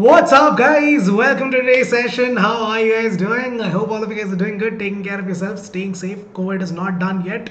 What's up, guys? Welcome to today's session. How are you guys doing? I hope all of you guys are doing good, taking care of yourself, staying safe. COVID is not done yet.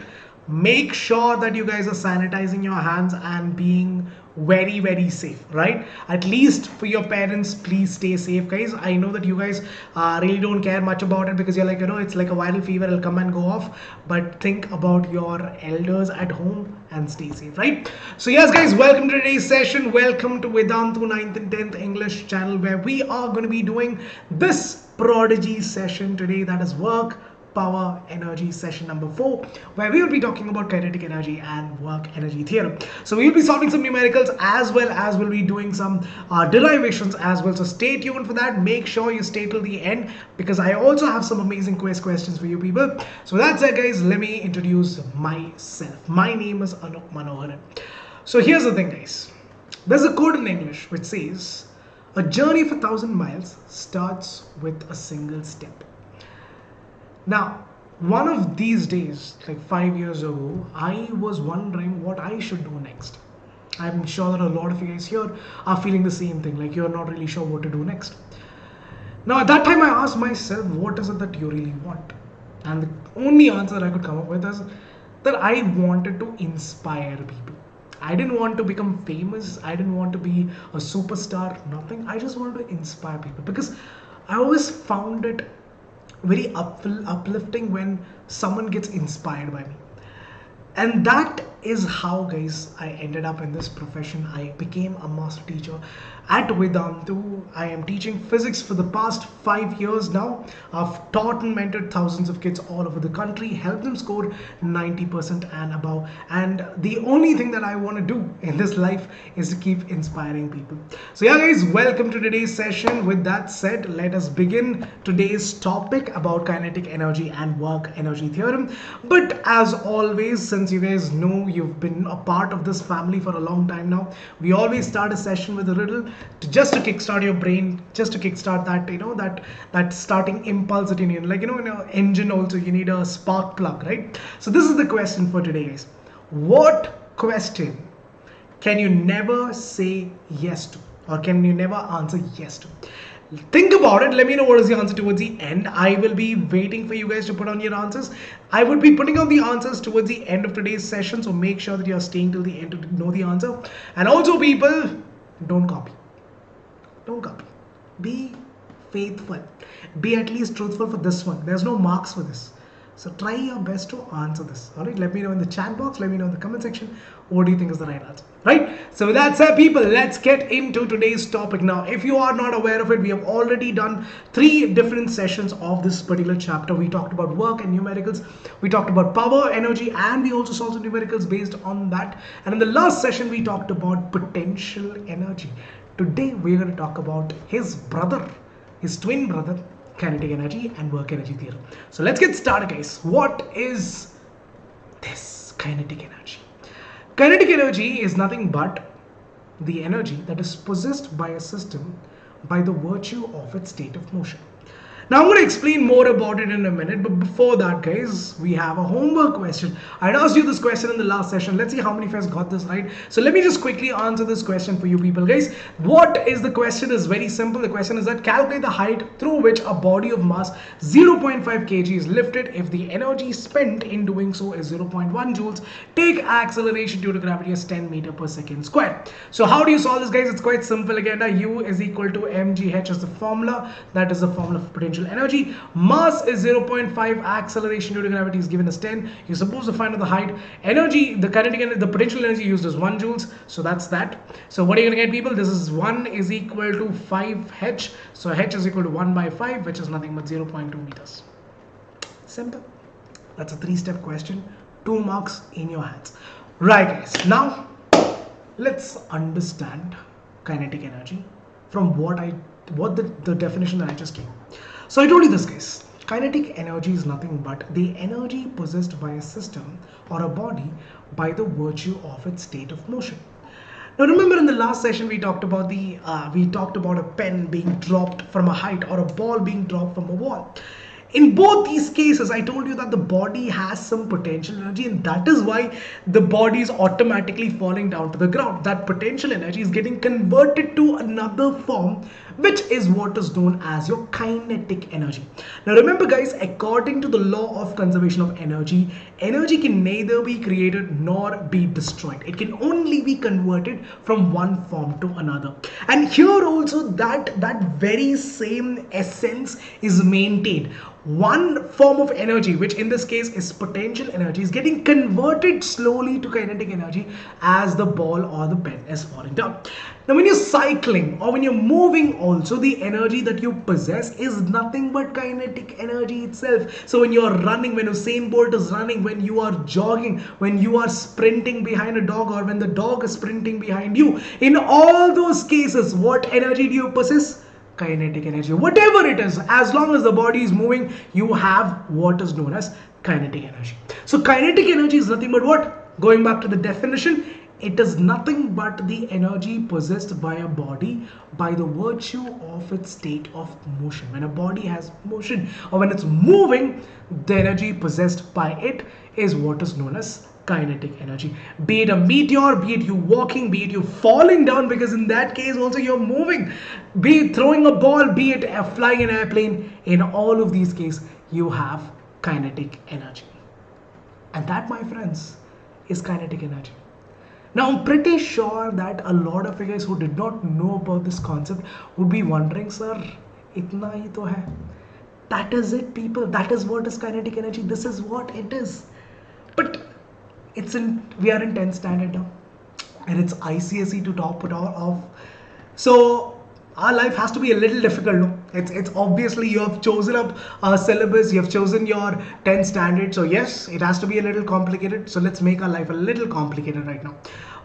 Make sure that you guys are sanitizing your hands and being very safe, right? At least for your parents, please stay safe, guys. I know that you guys really don't care much about it because you're like, it's like a viral fever, it'll come and go off. But think about your elders at home and stay safe, right? So yes, guys, welcome to today's session. Welcome to Vedantu 9th and 10th English channel, where we are going to be doing this prodigy session today, that is work power energy session number 4, where we will be talking about kinetic energy and work energy theorem. So we will be solving some numericals as well as we'll be doing some derivations as well. So stay tuned for that. Make sure you stay till the end because I also have some amazing quiz questions for you people. So with that said, guys, let me introduce myself. My name is Anup Manoharan. So here's the thing, guys. There's a quote in English which says, "A journey of 1,000 miles starts with a single step." Now, one of these days, like 5 years ago, I was wondering what I should do next. I'm sure that a lot of you guys here are feeling the same thing, like you're not really sure what to do next. Now, at that time, I asked myself, what is it that you really want? And the only answer I could come up with is that I wanted to inspire people. I didn't want to become famous. I didn't want to be a superstar, nothing. I just wanted to inspire people because I always found it very uplifting when someone gets inspired by me. And that is how, guys, I ended up in this profession. I became a master teacher at Vedantu. I am teaching physics for the past 5 years now. I've taught and mentored thousands of kids all over the country, helped them score 90% and above. And the only thing that I want to do in this life is to keep inspiring people. So yeah, guys, welcome to today's session. With that said, let us begin today's topic about kinetic energy and work energy theorem. But as always, since you guys know you've been a part of this family for a long time now, we always start a session with a riddle just to kickstart your brain, just to kickstart that that starting impulse that you need. Like in an engine also you need a spark plug, right? So this is the question for today, guys. What question can you never say yes to, or can you never answer yes to? Think about it. Let me know what is the answer towards the end. I will be waiting for you guys to put on your answers. I would be putting on the answers towards the end of today's session, so make sure that you're staying till the end to know the answer. And also, people, don't copy. Don't copy. Be faithful. Be at least truthful for this one. There's no marks for this. So try your best to answer this. All right, let me know in the chat box, let me know in the comment section, what do you think is the right answer, right? So with that said, people, let's get into today's topic. Now, if you are not aware of it, we have already done 3 different sessions of this particular chapter. We talked about work and numericals, we talked about power, energy, and we also solved some numericals based on that. And in the last session, we talked about potential energy. Today, we're going to talk about his brother, his twin brother, kinetic energy and work energy theorem. So let's get started, guys. What is this kinetic energy? Kinetic energy is nothing but the energy that is possessed by a system by the virtue of its state of motion. Now I'm going to explain more about it in a minute, but before that, guys, we have a homework question. I had asked you this question in the last session. Let's see how many of us got this right. So let me just quickly answer this question for you people, guys. What is the question? Is very simple. The question is that calculate the height through which a body of mass 0.5 kg is lifted if the energy spent in doing so is 0.1 joules. Take acceleration due to gravity as 10 meter per second square. So how do you solve this, guys? It's quite simple again. U is equal to mgh is the formula. That is the formula for potential energy. Mass is 0.5, acceleration due to gravity is given as 10. You're supposed to find out the height. Energy, the kinetic energy, the potential energy used is 1 joules. So that's that. So what are you going to get, people? This is 1 is equal to 5h. So h is equal to 1 by 5, which is nothing but 0.2 meters. Simple. That's a 3-step question. 2 marks in your hands. Right, guys. Now, let's understand kinetic energy from what the definition that I just gave. So I told you this, guys. Kinetic energy is nothing but the energy possessed by a system or a body by the virtue of its state of motion. Now remember, in the last session we talked about a pen being dropped from a height or a ball being dropped from a wall. In both these cases, I told you that the body has some potential energy, and that is why the body is automatically falling down to the ground. That potential energy is getting converted to another form which is what is known as your kinetic energy. Now remember guys, according to the law of conservation of energy, energy can neither be created nor be destroyed. It can only be converted from one form to another. And here also that very same essence is maintained. One form of energy, which in this case is potential energy, is getting converted slowly to kinetic energy as the ball or the pen is falling down. Now when you're cycling or when you're moving also, the energy that you possess is nothing but kinetic energy itself. So when you're running, when Usain Bolt is running, when you are jogging, when you are sprinting behind a dog, or when the dog is sprinting behind you, in all those cases, what energy do you possess? Kinetic energy. Whatever it is, as long as the body is moving, you have what is known as kinetic energy. So kinetic energy is nothing but what? Going back to the definition, it is nothing but the energy possessed by a body by the virtue of its state of motion. When a body has motion or when it's moving, the energy possessed by it is what is known as kinetic energy. Be it a meteor, be it you walking, be it you falling down, because in that case also you're moving, be it throwing a ball, be it flying an airplane, in all of these cases you have kinetic energy. And that, my friends, is kinetic energy. Now I'm pretty sure that a lot of you guys who did not know about this concept would be wondering, sir, itna hi to hai. That is it, people. That is what is kinetic energy. This is what it is. But we are in 10th standard now, and it's ICSE to top it all off. So our life has to be a little difficult. No? It's obviously you have chosen up a syllabus, you have chosen your 10th standard. So yes, it has to be a little complicated. So let's make our life a little complicated right now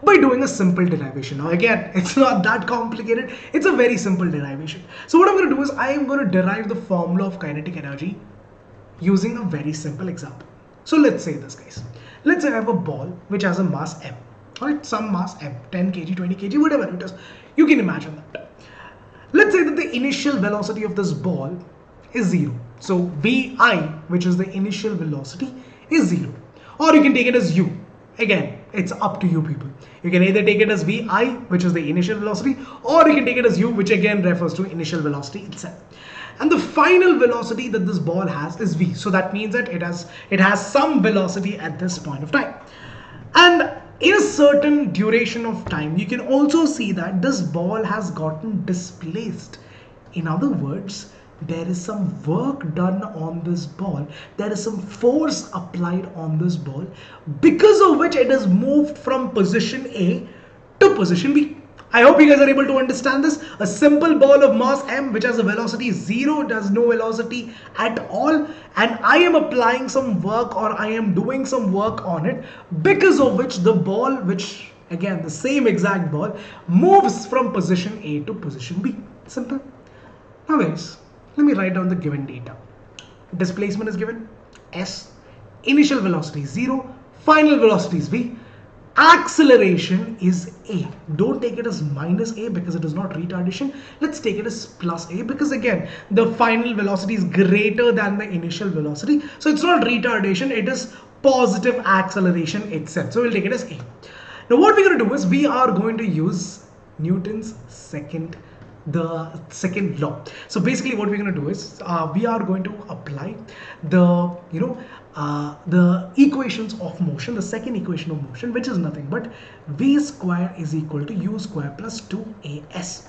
by doing a simple derivation. Now again, it's not that complicated. It's a very simple derivation. So what I'm going to do is I am going to derive the formula of kinetic energy using a very simple example. So let's say this, guys. Let's say I have a ball which has a mass m, right? Some mass m, 10 kg, 20 kg, whatever it is. You can imagine that. Let's say that the initial velocity of this ball is 0. So Vi, which is the initial velocity, is 0. Or you can take it as u. Again, it's up to you people. You can either take it as Vi, which is the initial velocity, or you can take it as u, which again refers to initial velocity itself. And the final velocity that this ball has is v. So that means that it has some velocity at this point of time. And in a certain duration of time, you can also see that this ball has gotten displaced. In other words, there is some work done on this ball. There is some force applied on this ball, because of which it has moved from position A to position B. I hope you guys are able to understand this. A simple ball of mass m which has a velocity 0, does no velocity at all, and I am applying some work, or I am doing some work on it, because of which the ball, which again the same exact ball, moves from position A to position B. Simple. Now guys, let me write down the given data. Displacement is given s, initial velocity is 0, final velocity is v. Acceleration is a. Don't take it as minus a because it is not retardation. Let's take it as plus a, because again the final velocity is greater than the initial velocity, so it's not retardation, it is positive acceleration itself. So we'll take it as a. Now what we're going to do is we are going to use Newton's second law. So basically what we're going to do is we are going to apply the the equations of motion, the second equation of motion, which is nothing but v square is equal to u square plus 2as.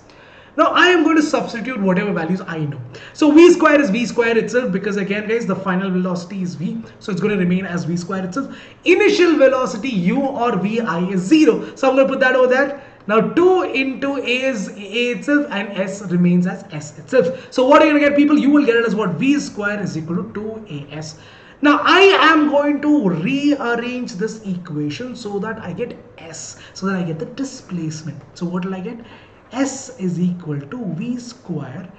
Now I am going to substitute whatever values I know. So v square is v square itself, because again guys the final velocity is v, so it's going to remain as v square itself. Initial velocity u or vi is 0, so I'm going to put that over there. Now 2 into a is a itself and s remains as s itself. So what are you going to get, people? You will get it as what? V square is equal to 2as. Now I am going to rearrange this equation so that I get s, so that I get the displacement. So what will I get? S is equal to v square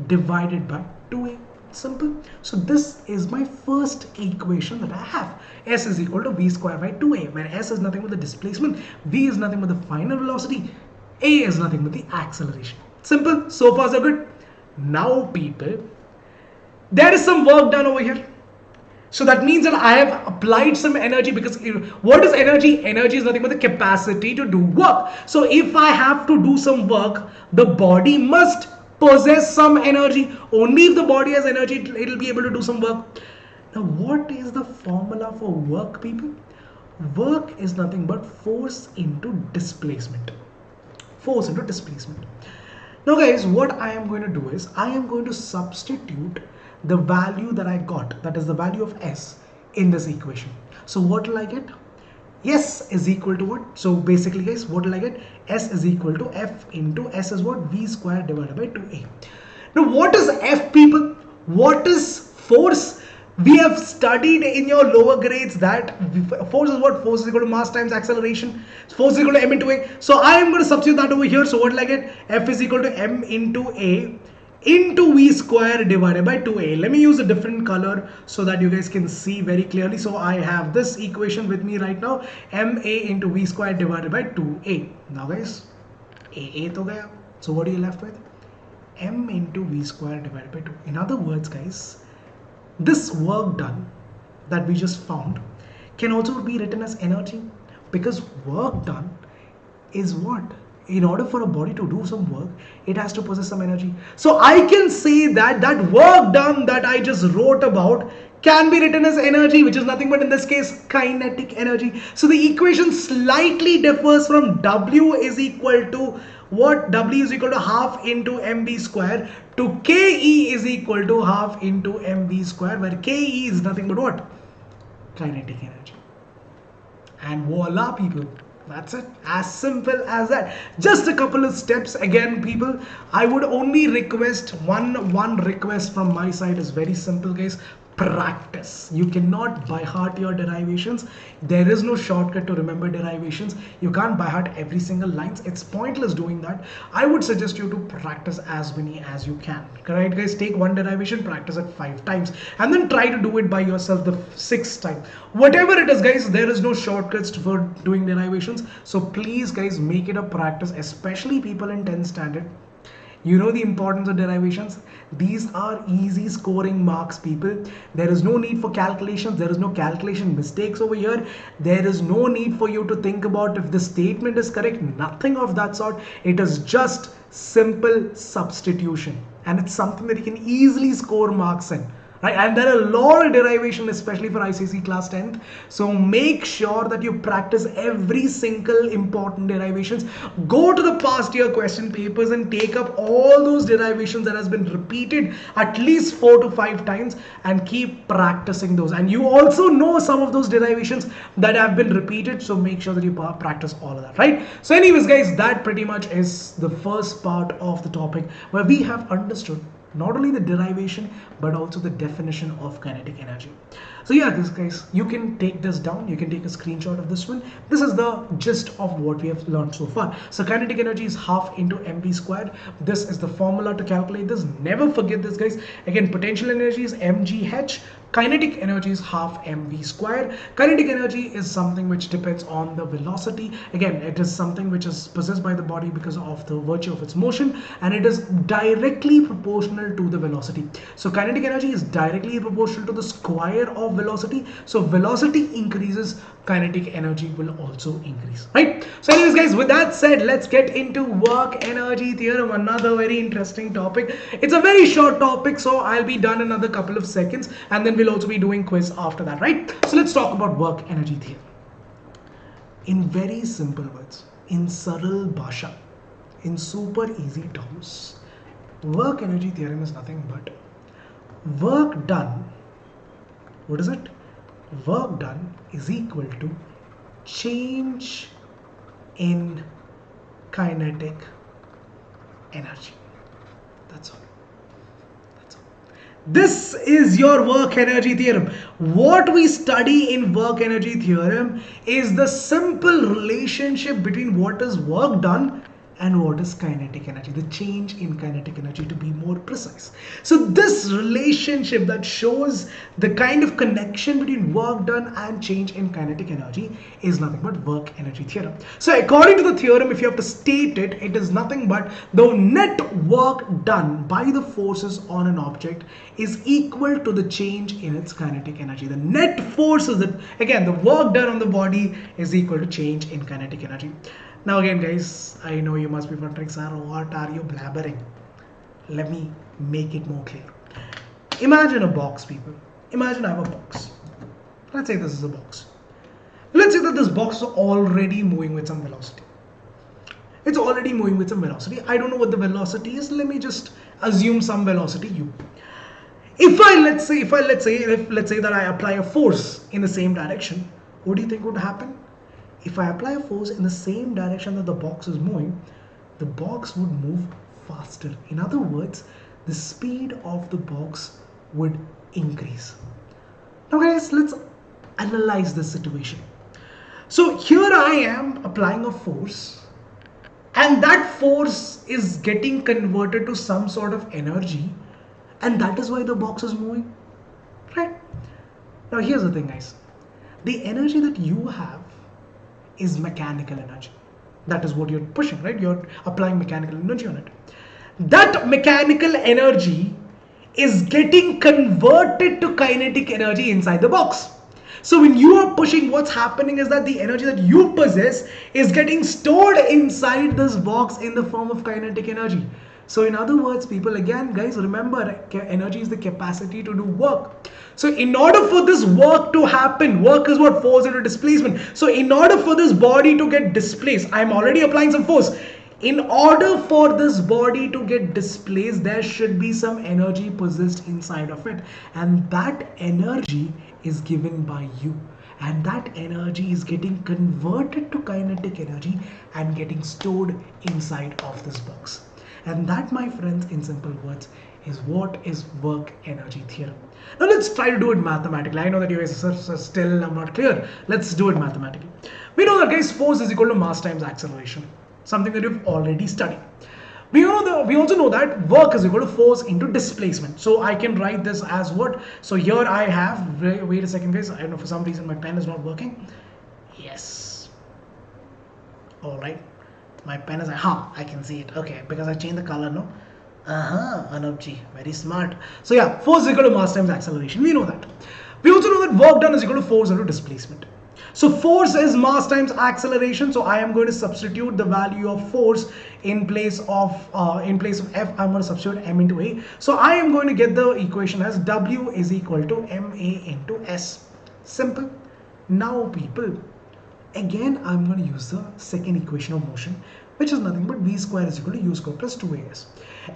divided by 2a. Simple. So this is my first equation that I have. S is equal to v square by 2a, where s is nothing but the displacement, v is nothing but the final velocity, a is nothing but the acceleration. Simple. So far so good. Now people, there is some work done over here. So that means that I have applied some energy, because what is energy? Energy is nothing but the capacity to do work. So if I have to do some work, the body must possess some energy. Only if the body has energy, it'll be able to do some work. Now, what is the formula for work, people? Work is nothing but force into displacement. Force into displacement. Now, guys, what I am going to do is I am going to substitute the value that I got, that is the value of S, in this equation. So what will I get? S is equal to what? So basically, guys, what will I get? S is equal to F into S is what? V square divided by 2A. Now, what is F, people? What is force? We have studied in your lower grades that force is what? Force is equal to mass times acceleration. Force is equal to m into a. So I am going to substitute that over here. So what will I get? F is equal to m into a into v square divided by 2a. Let me use a different color so that you guys can see very clearly. So I have this equation with me right now, ma into v square divided by 2a. Now guys, a to gaya. So what are you left with? M into v square divided by 2. In other words, guys, this work done that we just found can also be written as energy, because work done is what? In order for a body to do some work, it has to possess some energy. So I can say that that work done that I just wrote about can be written as energy, which is nothing but in this case kinetic energy. So the equation slightly differs from W is equal to what? W is equal to half into mv square to Ke is equal to half into mv square, where Ke is nothing but what? Kinetic energy. And voila, people. That's it. As simple as that. Just a couple of steps. Again, people, I would only request one request from my side is very simple, guys. Practice. You cannot by heart your derivations. There is no shortcut to remember derivations. You can't by heart every single lines. It's pointless doing that. I would suggest you to practice as many as you can. Correct, guys? Take one derivation, practice it 5 times, and then try to do it by yourself the 6th time. Whatever it is, guys, there is no shortcuts for doing derivations. So please, guys, make it a practice, especially people in 10th standard. You know the importance of derivations. These are easy scoring marks, people. There is no need for calculations. There is no calculation mistakes over here. There is no need for you to think about if the statement is correct. Nothing of that sort. It is just simple substitution. And it's something that you can easily score marks in. Right? And there are a lot of derivation, especially for ICSE class 10th. So make sure that you practice every single important derivations. Go to the past year question papers and take up all those derivations that has been repeated at least 4 to 5 times and keep practicing those. And you also know some of those derivations that have been repeated. So make sure that you practice all of that, right? So anyways, guys, that pretty much is the first part of the topic where we have understood not only the derivation but also the definition of kinetic energy. So yeah, this guys, you can take this down, you can take a screenshot of this one. This is the gist of what we have learned so far. So kinetic energy is half into mv squared. This is the formula to calculate this. Never forget this, guys. Again, potential energy is mgh. Kinetic energy is half mv squared. Kinetic energy is something which depends on the velocity. Again, it is something which is possessed by the body because of the virtue of its motion, and it is directly proportional to the velocity. So kinetic energy is directly proportional to the square of velocity. So velocity increases, kinetic energy will also increase, right? So anyways, guys, with that said, let's get into work energy theorem, another very interesting topic. It's a very short topic, so I'll be done in another couple of seconds, and then we'll also be doing quiz after that, right? So let's talk about work energy theorem. In very simple words, in Saral Bhasha, in super easy terms, work energy theorem is nothing but work done. What is it? Work done is equal to change in kinetic energy. That's all. This is your work energy theorem. What we study in work energy theorem is the simple relationship between what is work done and what is kinetic energy, the change in kinetic energy, to be more precise. So this relationship that shows the kind of connection between work done and change in kinetic energy is nothing but work energy theorem. So according to the theorem, if you have to state it, it is nothing but the net work done by the forces on an object is equal to the change in its kinetic energy. The net forces, that again, the work done on the body is equal to change in kinetic energy. Now again, guys, I know you must be wondering, sir, what are you blabbering? let me make it more clear. Imagine a box, people. Imagine I have a box. Let's say this is a box. Let's say that this box is already moving with some velocity. It's already moving with some velocity. I don't know what the velocity is. Let me just assume some velocity u. Let's say that I apply a force in the same direction, what do you think would happen? If I apply a force in the same direction that the box is moving, the box would move faster. In other words, the speed of the box would increase. Now guys, let's analyze this situation. So here I am applying a force, and that force is getting converted to some sort of energy, and that is why the box is moving, right? Now here's the thing, guys. The energy that you have is mechanical energy. That is what you're pushing, right? You're applying mechanical energy on it. That mechanical energy is getting converted to kinetic energy inside the box. So when you are pushing, what's happening is that the energy that you possess is getting stored inside this box in the form of kinetic energy. So in other words, people, again, guys, remember, energy is the capacity to do work. So in order for this work to happen, work is what falls into displacement. So in order for this body to get displaced, I'm already applying some force. In order for this body to get displaced, there should be some energy possessed inside of it. And that energy is given by you. And that energy is getting converted to kinetic energy and getting stored inside of this box. And that, my friends, in simple words, is what is work energy theorem. Now let's try to do it mathematically. I know that you guys are still not clear. Let's do it mathematically. We know that, guys, force is equal to mass times acceleration, something that you've already studied. We also know that work is equal to force into displacement. So I can write this as what? So here I have, wait a second, guys, I don't know, for some reason my pen is not working. Yes. All right. My pen is, I can see it. Okay, because I changed the color, no? Anupji, very smart. So yeah, force is equal to mass times acceleration. We know that. We also know that work done is equal to force into displacement. So force is mass times acceleration. So I am going to substitute the value of force in place of F. I'm going to substitute m into a. So I am going to get the equation as W is equal to ma into s. Simple. Now, people, again, I'm going to use the second equation of motion, which is nothing but v square is equal to u square plus 2as.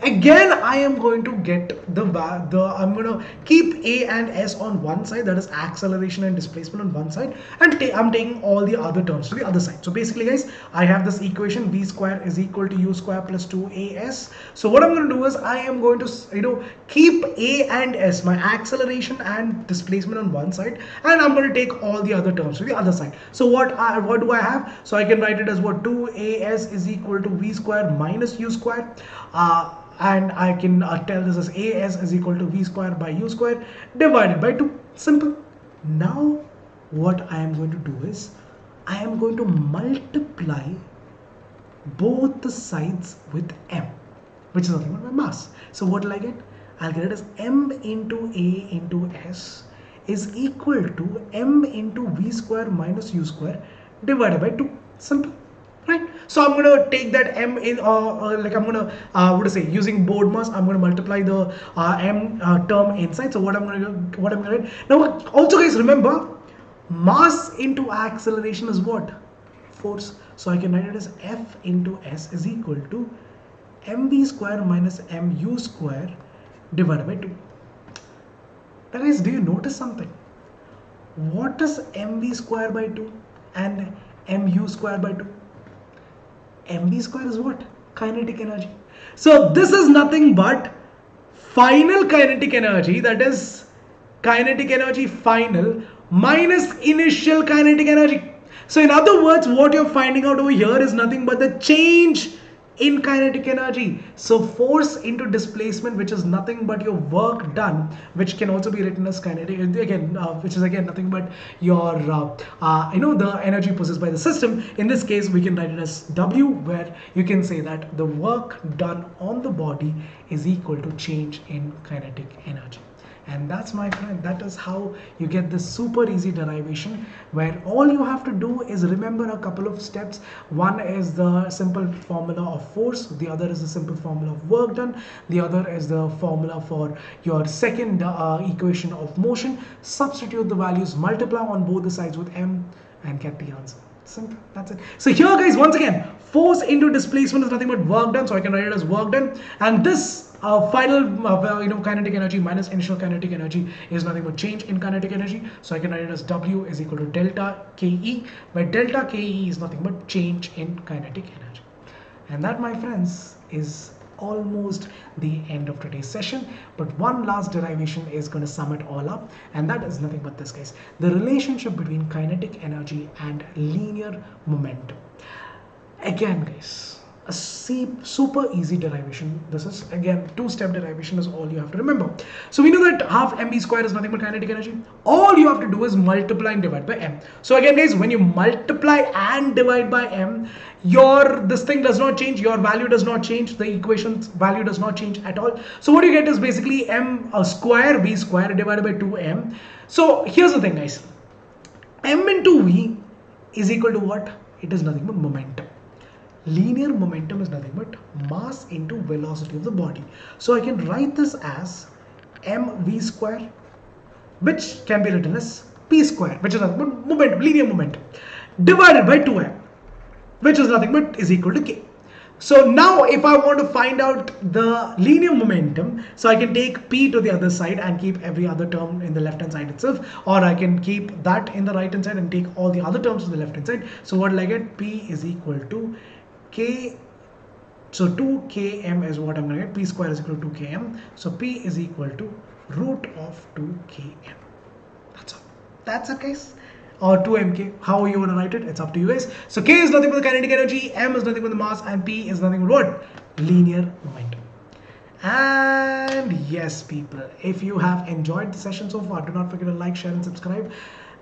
Again, I am going to get I'm going to keep a and s on one side, that is acceleration and displacement on one side, and I'm taking all the other terms to the other side. So basically, guys, I have this equation v square is equal to u square plus 2as. So what I'm going to do is I am going to keep a and s, my acceleration and displacement, on one side, and I'm going to take all the other terms to the other side. So what do I have? So I can write it as what? 2as is equal to v square minus u square. And I can tell this as as is equal to v square by u square divided by 2. Simple. Now what I am going to do is I am going to multiply both the sides with m, which is nothing but my mass. So what will I get? I'll get it as m into a into s is equal to m into v square minus u square divided by 2. Simple. Right, so I'm going to take that m in, I'm going to using board mass, I'm going to multiply the m term inside. So what I'm going to do now, also, guys, remember, mass into acceleration is what? Force. So I can write it as F into s is equal to mv square minus mu square divided by 2. Now, guys, do you notice something? What is mv square by 2 and mu square by 2? mv square is what? Kinetic energy. So this is nothing but final kinetic energy, that is kinetic energy final minus initial kinetic energy. So in other words, what you're finding out over here is nothing but the change in kinetic energy. So force into displacement, which is nothing but your work done, which can also be written as kinetic again, which is again nothing but your the energy possessed by the system. In this case, we can write it as W, where you can say that the work done on the body is equal to change in kinetic energy. And that's, my friend, that is how you get this super easy derivation, where all you have to do is remember a couple of steps. One is the simple formula of force, the other is the simple formula of work done, the other is the formula for your second equation of motion. Substitute the values, multiply on both the sides with m, and get the answer. Simple, that's it. So here, guys, once again, force into displacement is nothing but work done, so I can write it as work done. And this final kinetic energy minus initial kinetic energy is nothing but change in kinetic energy, so I can write it as W is equal to delta Ke, where delta Ke is nothing but change in kinetic energy. And that, my friends, is almost the end of today's session. But one last derivation is going to sum it all up, and that is nothing but this, guys: the relationship between kinetic energy and linear momentum. Again, guys, a super easy derivation. This is again two-step derivation is all you have to remember. So we know that half mv square is nothing but kinetic energy. All you have to do is multiply and divide by m. So again, guys, when you multiply and divide by m, this thing does not change, your value does not change, the equation's value does not change at all. So what you get is basically m square v square divided by 2m. So here's the thing, guys: m into v is equal to what? It is nothing but momentum. Linear momentum is nothing but mass into velocity of the body. So I can write this as mv square, which can be written as p square, which is nothing but momentum, linear momentum, divided by 2m, which is nothing but is equal to k. So now if I want to find out the linear momentum, so I can take p to the other side and keep every other term in the left hand side itself, or I can keep that in the right hand side and take all the other terms to the left hand side. So what will I get? P is equal to k, so 2km is what I'm going to get. P square is equal to 2km, so P is equal to root of 2km. That's all. That's it, guys. Or 2mk, how you want to write it, it's up to you guys. So k is nothing but the kinetic energy, m is nothing but the mass, and p is nothing but what? Linear momentum. And yes, people, if you have enjoyed the session so far, do not forget to like, share, and subscribe.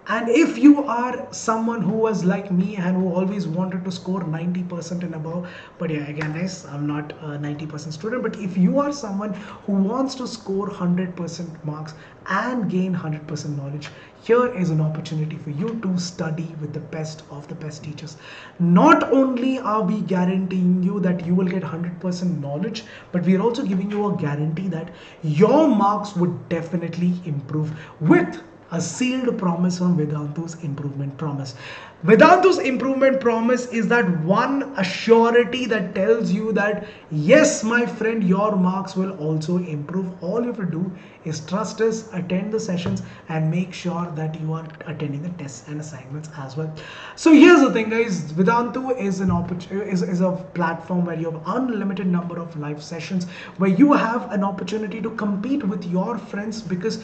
And if you are someone who was like me and who always wanted to score 90% and above, but yeah, again, guys, I'm not a 90% student, but if you are someone who wants to score 100% marks and gain 100% knowledge, here is an opportunity for you to study with the best of the best teachers. Not only are we guaranteeing you that you will get 100% knowledge, but we are also giving you a guarantee that your marks would definitely improve with a sealed promise from Vedantu's improvement promise. Vedantu's improvement promise is that one assurity that tells you that yes, my friend, your marks will also improve. All you have to do is trust us, attend the sessions, and make sure that you are attending the tests and assignments as well. So here's the thing, guys: Vedantu is an is a platform where you have unlimited number of live sessions, where you have an opportunity to compete with your friends, because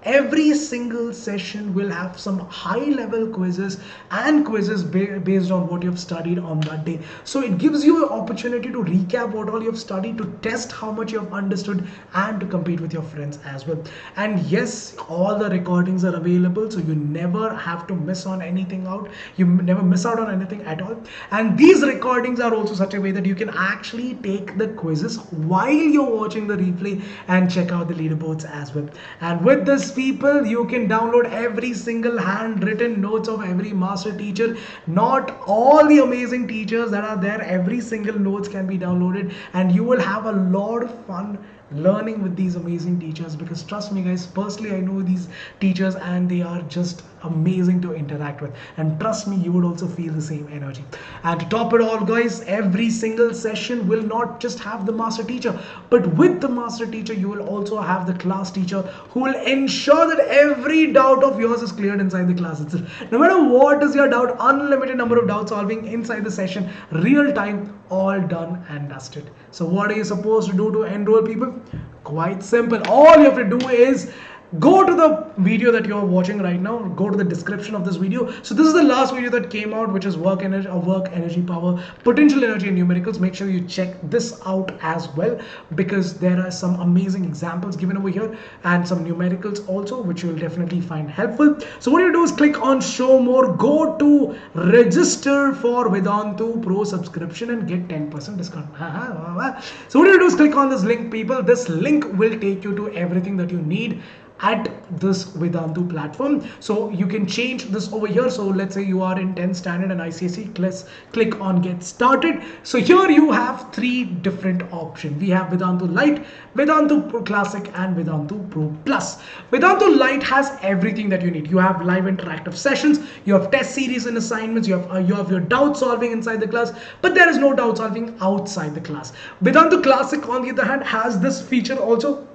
every single session will have some high level quizzes and quizzes based on what you have studied on that day. So it gives you an opportunity to recap what all you have studied, to test how much you have understood, and to compete with your friends as well. And yes, all the recordings are available, so you never have to miss on anything out. You never miss out on anything at all. And these recordings are also such a way that you can actually take the quizzes while you're watching the replay and check out the leaderboards as well. And with this, people, you can download every single handwritten notes of every master teacher. Not all the amazing teachers that are there, every single notes can be downloaded, and you will have a lot of fun learning with these amazing teachers. Because trust me, guys, personally I know these teachers and they are just amazing to interact with, and trust me, you would also feel the same energy. And to top it all, guys, every single session will not just have the master teacher, but with the master teacher you will also have the class teacher who will ensure that every doubt of yours is cleared inside the class itself. No matter what is your doubt, unlimited number of doubt solving inside the session, real time, all done and dusted. So what are you supposed to do to enroll, people? Quite simple. All you have to do is go to the video that you're watching right now, go to the description of this video. So this is the last video that came out, which is work energy power, potential energy, and numericals. Make sure you check this out as well, because there are some amazing examples given over here and some numericals also, which you will definitely find helpful. So what you do is click on show more, go to register for Vedantu Pro subscription and get 10% discount. So what you do is click on this link, people. This link will take you to everything that you need. at this Vedantu platform. So you can change this over here. So let's say you are in 10th standard and ICSE, click on get started. So here you have three different options. We have Vedantu Lite, Vedantu Pro Classic and Vedantu Pro Plus. Vedantu Lite has everything that you need. You have live interactive sessions, you have test series and assignments, you have your doubt solving inside the class, but there is no doubt solving outside the class. Vedantu Classic on the other hand has this feature also,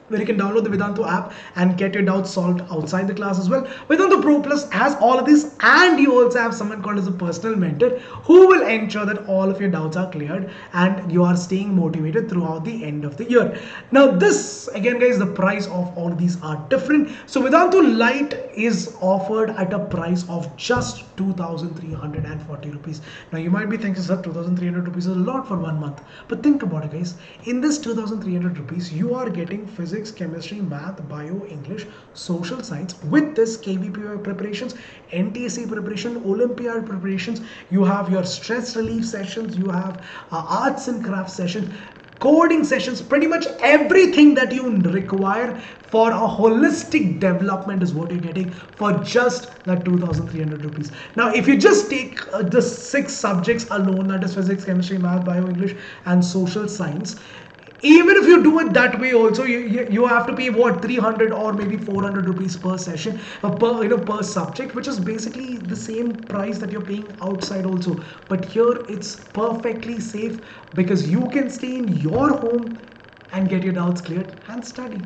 where you can download the Vedantu app and get your doubts solved outside the class as well. Vedantu Pro Plus has all of this, and you also have someone called as a personal mentor who will ensure that all of your doubts are cleared and you are staying motivated throughout the end of the year. Now this, again guys, the price of all of these are different. So Vedantu Lite is offered at a price of just 2,340 rupees. Now you might be thinking, sir, 2,300 rupees is a lot for 1 month. But think about it guys, in this 2,300 rupees, you are getting physics, chemistry, math, bio, English, social science with this KVPY preparations, NTSC preparation, Olympiad preparations. You have your stress relief sessions, you have arts and crafts sessions, coding sessions, pretty much everything that you require for a holistic development is what you're getting for just that 2,300 rupees. Now, if you just take the 6 subjects alone, that is physics, chemistry, math, bio, English, and social science, even if you do it that way also, you have to pay what, 300 or maybe 400 rupees per session, per subject, which is basically the same price that you're paying outside also. But here it's perfectly safe because you can stay in your home and get your doubts cleared and study.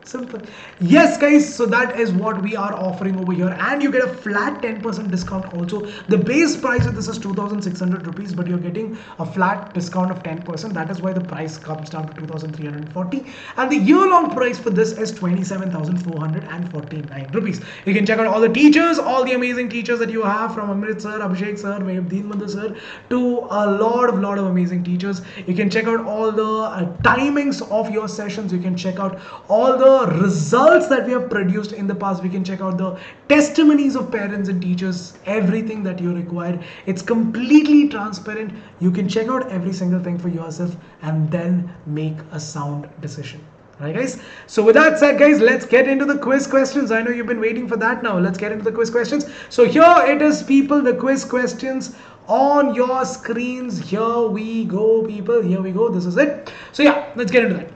Simple. Yes guys, so that is what we are offering over here, and you get a flat 10% discount also. The base price of this is 2,600 rupees, but you're getting a flat discount of 10%. That is why the price comes down to 2,340, and the year-long price for this is 27,449 rupees. You can check out all the teachers, all the amazing teachers that you have, from Amrit sir, Abhishek sir, Deen Madhu sir, to a lot of amazing teachers. You can check out all the timings of your sessions. You can check out all the results that we have produced in the past. We can check out the testimonies of parents and teachers, everything that you require. It's completely transparent. You can check out every single thing for yourself and then make a sound decision. Alright guys, so with that said guys, let's get into the quiz questions. I know you've been waiting for that. Now let's get into the quiz questions. So here it is people, the quiz questions on your screens. Here we go people, here we go, this is it. So yeah, let's get into that.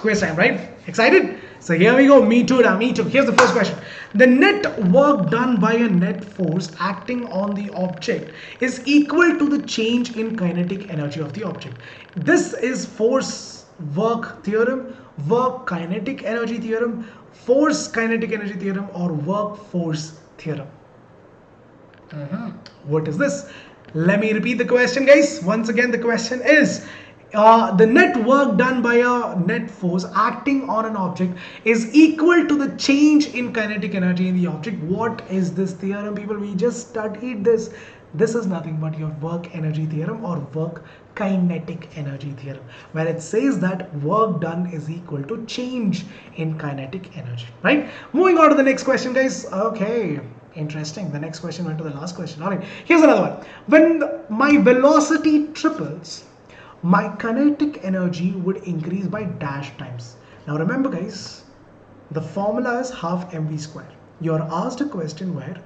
Quiz time, right? Excited? So here we go. Me too, me too. Here's the first question. The net work done by a net force acting on the object is equal to the change in kinetic energy of the object. This is force work theorem, work kinetic energy theorem, force kinetic energy theorem, or work force theorem. What is this? Let me repeat the question guys. Once again, the question is, the net work done by a net force acting on an object is equal to the change in kinetic energy in the object. What is this theorem people? We just studied this. This is nothing but your work energy theorem or work kinetic energy theorem, where it says that work done is equal to change in kinetic energy, right? Moving on to the next question guys. Okay, interesting. The next question went to the last question. All right, here's another one. When my velocity triples, my kinetic energy would increase by dash times. Now remember guys, the formula is half mv square. You're asked a question where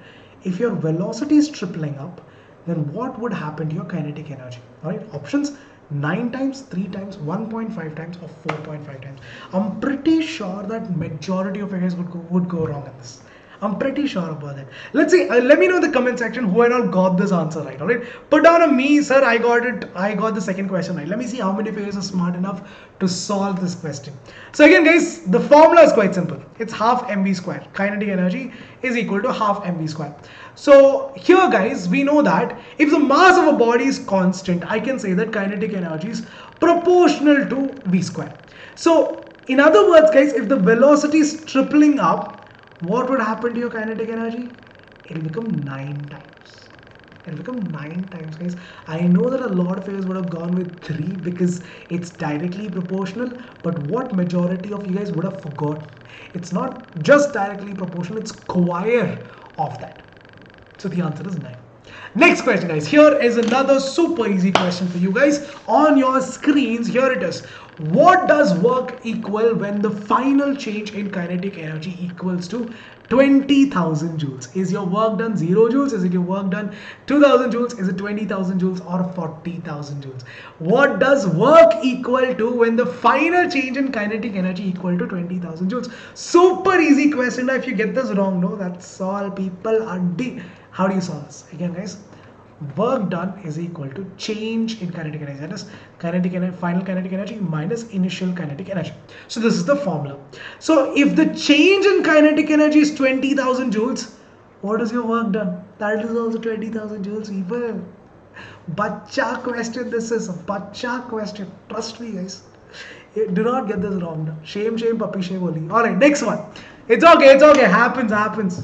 if your velocity is tripling up, then what would happen to your kinetic energy? All right, options: 9 times, 3 times, 1.5 times, or 4.5 times. I'm pretty sure that majority of you guys would go wrong in this. I'm pretty sure about that. Let's see. Let me know in the comment section who had all got this answer right. All right. Put down a me, sir. I got it. I got the second question right. Let me see how many of you guys are smart enough to solve this question. So again, guys, the formula is quite simple. It's half mv square. Kinetic energy is equal to half mv square. So here, guys, we know that if the mass of a body is constant, I can say that kinetic energy is proportional to v square. So in other words, guys, if the velocity is tripling up, what would happen to your kinetic energy? It will become 9 times. It will become 9 times, guys. I know that a lot of you guys would have gone with 3 because it's directly proportional, but what majority of you guys would have forgotten? It's not just directly proportional, it's square of that. So the answer is 9. Next question guys, here is another super easy question for you guys on your screens. Here it is. What does work equal when the final change in kinetic energy equals to 20,000 joules? Is your work done 0 joules? Is it your work done 2,000 joules? Is it 20,000 joules or 40,000 joules? What does work equal to when the final change in kinetic energy equal to 20,000 joules? Super easy question. Now if you get this wrong, no, that's all people are how do you solve this? Again guys, work done is equal to change in kinetic energy, that is kinetic energy, final kinetic energy minus initial kinetic energy. So this is the formula. So if the change in kinetic energy is 20,000 joules, what is your work done? That is also 20,000 joules people. Bacha question, this is a bacha question, trust me guys. Do not get this wrong. Shame, shame, puppy shame only. Alright, next one. It's okay, happens.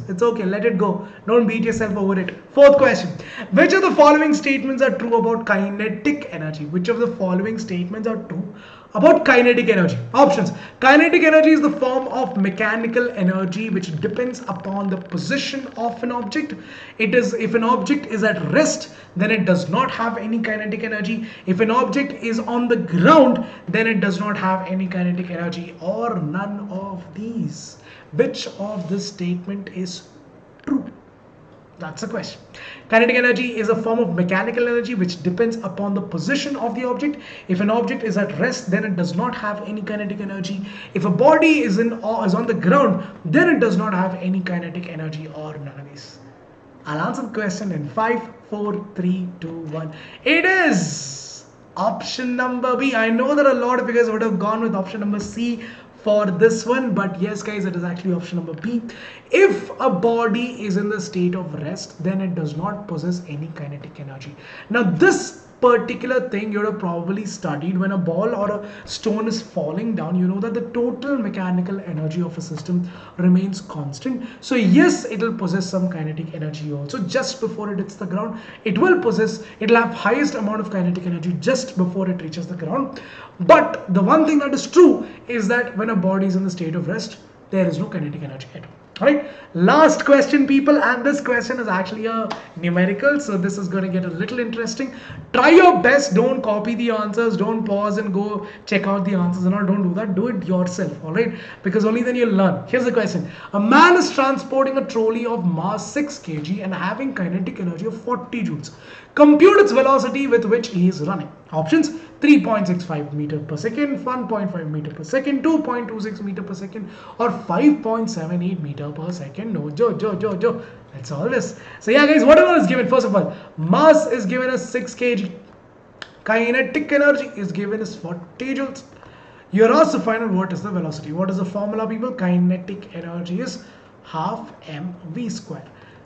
It's okay, let it go. Don't beat yourself over it. Fourth question. Which of the following statements are true about kinetic energy? Which of the following statements are true about kinetic energy? Options. Kinetic energy is the form of mechanical energy which depends upon the position of an object. It is, if an object is at rest, then it does not have any kinetic energy. If an object is on the ground, then it does not have any kinetic energy, or none of these. Which of this statement is true? That's the question. Kinetic energy is a form of mechanical energy which depends upon the position of the object. If an object is at rest, then it does not have any kinetic energy. If a body is on the ground, then it does not have any kinetic energy, or none of these. I'll answer the question in 5, 4, 3, 2, 1. It is option number B. I know that a lot of you guys would have gone with option number C for this one, but yes guys, it is actually option number B. If a body is in the state of rest, then it does not possess any kinetic energy. Now this particular thing you would have probably studied. When a ball or a stone is falling down, you know that the total mechanical energy of a system remains constant. So yes, it will possess some kinetic energy also. Just before it hits the ground, it'll have highest amount of kinetic energy just before it reaches the ground. But the one thing that is true is that when a body is in the state of rest, there is no kinetic energy at all. Alright, last question people, and this question is actually a numerical, so this is going to get a little interesting. Try your best, don't copy the answers, don't pause and go check out the answers and all, don't do that, do it yourself, alright, because only then you'll learn. Here's the question. A man is transporting a trolley of mass 6 kg and having kinetic energy of 40 joules. Compute its velocity with which he is running. Options: 3.65 meter per second, 1.5 meter per second, 2.26 meter per second, or 5.78 meter per second. No, Joe. That's all this. So yeah guys, whatever is given, first of all, mass is given as 6 kg. Kinetic energy is given as 40 joules. You're asked to find out what is the velocity. What is the formula people? Kinetic energy is half mv square.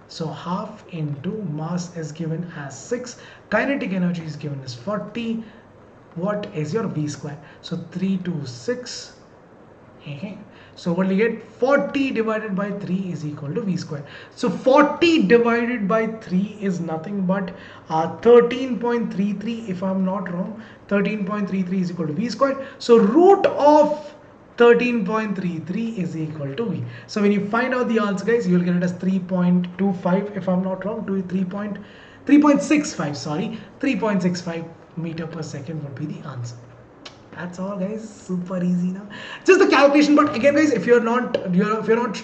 So half into mass is given as 6. Kinetic energy is given as 40. What is your v square? So 3 to 6. So what do you get? 40 divided by 3 is equal to v square. So 40 divided by 3 is nothing but 13.33, if I'm not wrong. 13.33 is equal to v square. So root of 13.33 is equal to v. So when you find out the answer guys, you'll get it as 3.25 if I'm not wrong, to 3.65, sorry, 3.65 meter per second would be the answer. That's all guys, super easy now. Just the calculation, but again guys, if you're not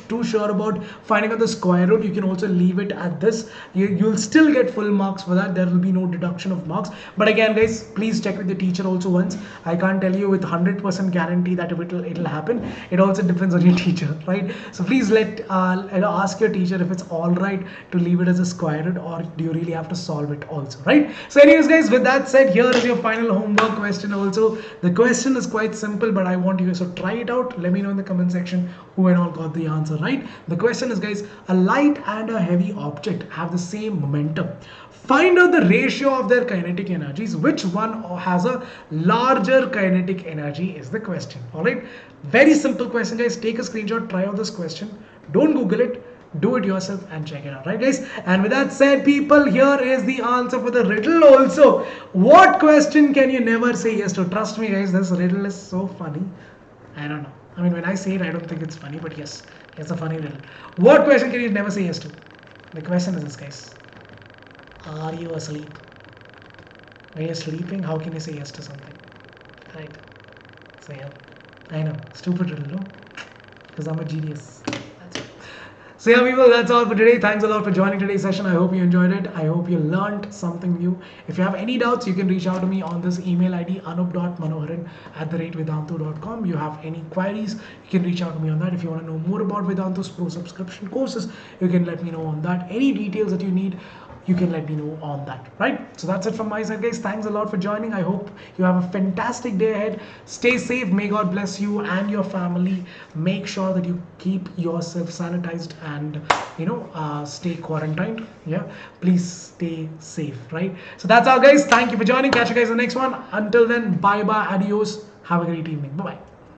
too sure about finding out the square root, you can also leave it at this. You'll still get full marks for that. There will be no deduction of marks. But again guys, please check with the teacher also once. I can't tell you with 100% guarantee that it'll happen. It also depends on your teacher, right? So please ask your teacher if it's all right to leave it as a square root, or do you really have to solve it also, right? So anyways guys, with that said, here is your final homework question also. The question is quite simple, but I want you guys to try it out. Let me know in the comment section who and all got the answer right. The question is guys, a light and a heavy object have the same momentum. Find out the ratio of their kinetic energies. Which one has a larger kinetic energy is the question. Alright, very simple question guys. Take a screenshot, try out this question. Don't Google it. Do it yourself and check it out, right guys? And with that said people, here is the answer for the riddle also. What question can you never say yes to? Trust me guys, this riddle is so funny. I don't know, I mean when I say it I don't think it's funny, but yes, it's a funny riddle. What question can you never say yes to? The question is this guys, are you asleep? When you're sleeping, how can you say yes to something, right? So yeah, I know, stupid riddle, no? Because I'm a genius. That's it. So yeah, people, that's all for today. Thanks a lot for joining today's session. I hope you enjoyed it. I hope you learned something new. If you have any doubts, you can reach out to me on this email ID, anup.manoharan@vedantu.com. You have any queries, you can reach out to me on that. If you want to know more about Vedantu's pro subscription courses, you can let me know on that. Any details that you need, you can let me know on that, right? So that's it from my side, guys. Thanks a lot for joining. I hope you have a fantastic day ahead. Stay safe. May God bless you and your family. Make sure that you keep yourself sanitized and stay quarantined. Yeah, please stay safe, right? So that's all, guys. Thank you for joining. Catch you guys in the next one. Until then, bye bye, adios. Have a great evening. Bye bye.